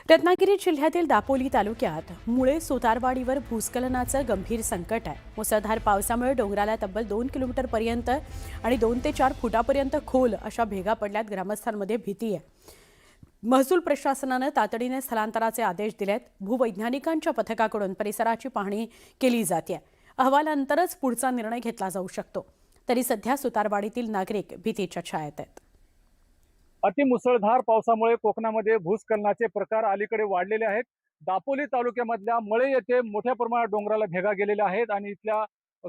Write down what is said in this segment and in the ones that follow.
रत्नागिरी जिल्ह्यातील दापोली तालुक्यात मुळे सुतारवाडीवर भूस्खलनाचं गंभीर संकट आहे। मुसळधार पावसामुळे डोंगराला तब्बल 2 किलोमीटरपर्यंत आणि 2 ते 4 फुटापर्यंत खोल अशा भेगा पडल्यात। ग्रामस्थांमध्ये भीती आहे। महसूल प्रशासनाने तातडीने स्थलांतराचे आदेश दिलेत। भूवैज्ञानिकांच्या पथकाकडून परिसराची पाहणी केली जाते। अहवालानंतरच पुढचा निर्णय घेतला जाऊ शकतो। तरी सध्या सुतारवाडीतील नागरिक भीतीच्या छायेत आहेत। अतिमुसळधार पावसामुळे कोकणामध्ये भूस्खलनाचे प्रकार अलीकडे वाढलेले आहेत। दापोली तालुक्यामधल्या मळे येथे मोठ्या प्रमाणात डोंगराला भेगा गेलेल्या आहेत आणि इथल्या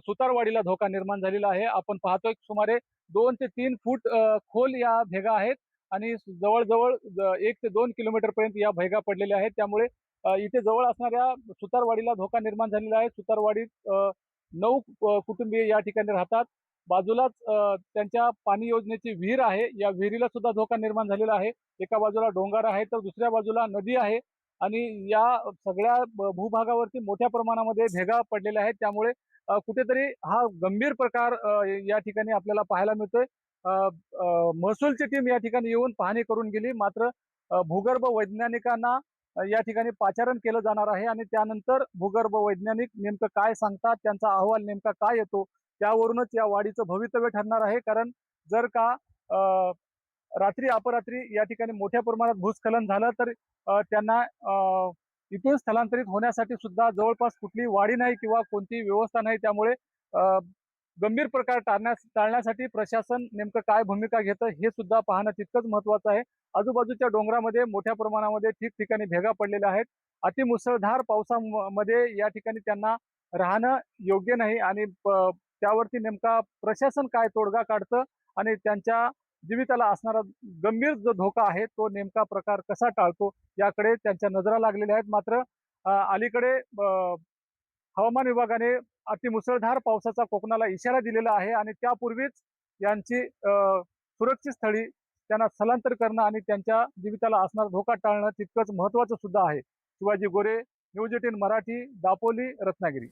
सुतारवाडीला धोका निर्माण झालेला आहे। आपण पाहतोय सुमारे 2 ते 3 फूट खोल या भेगा आहेत आणि जवळजवळ 1 ते 2 किलोमीटर पर्यंत या भेगा पडलेल्या आहेत। त्यामुळे इथे जवळ असणाऱ्या सुतारवाडीला धोका निर्माण झालेला आहे। सुतारवाडीत 9 कुटुंबीय या ठिकाणी राहतात। बाजूलाच त्यांच्या पाणी योजनेची विहीर आहे। या विहिरीला सुद्धा धोका निर्माण झालेला आहे। एका बाजूला डोंगर आहे तर दुसऱ्या बाजूला नदी आहे आणि या सगळ्या भूभागावरती मोठ्या प्रमाणामध्ये भेगा पडलेल्या आहेत। त्यामुळे कुठेतरी हा गंभीर प्रकार या ठिकाणी आपल्याला पाहायला मिळतोय। महसूलची टीम या ठिकाणी येऊन पाहणी करून गेली, मात्र भूगर्भ वैज्ञानिकांना या ठिकाणी पाचारण केलं जाणार आहे आणि त्यानंतर भूगर्भ वैज्ञानिक नेमकं काय सांगतात, त्यांचा अहवाल नेमका काय येतो, त्यावरूनच या वाढीचं भवितव्य ठरणार आहे। कारण जर का रात्री अपरात्री या ठिकाणी मोठ्या प्रमाणात भूस्खलन झालं तर त्यांना इथून स्थलांतरित होण्यासाठी सुद्धा जवळपास कुठली वाडी नाही किंवा कोणतीही व्यवस्था नाही। त्यामुळे गंभीर प्रकार टाळण्यासाठी प्रशासन नेमकं काय भूमिका घेतं हे सुद्धा पाहणं तितकंच महत्त्वाचं आहे। आजूबाजूच्या डोंगरामध्ये मोठ्या प्रमाणामध्ये ठिकठिकाणी भेगा पडलेल्या आहेत। अतिमुसळधार पावसामध्ये या ठिकाणी त्यांना राहणं योग्य नाही आणि त्यावरती नेमका प्रशासन काय तोडगा काढतं आणि त्यांच्या जीविताला असणारा गंभीर जो धोका आहे तो नेमका प्रकार कसा टाळतो याकडे त्यांच्या नजरा लागलेल्या आहेत। मात्र अलीकडे हवामान विभागाने अतिमुसळधार पावसाचा कोकणाला इशारा दिलेला आहे आणि त्यापूर्वीच यांची सुरक्षित स्थळी त्यांना स्थलांतर करणं आणि त्यांच्या जीविताला असणारा धोका टाळणं तितकंच महत्त्वाचं सुद्धा आहे। शिवाजी गोरे, न्यूज 18 मराठी, दापोली, रत्नागिरी।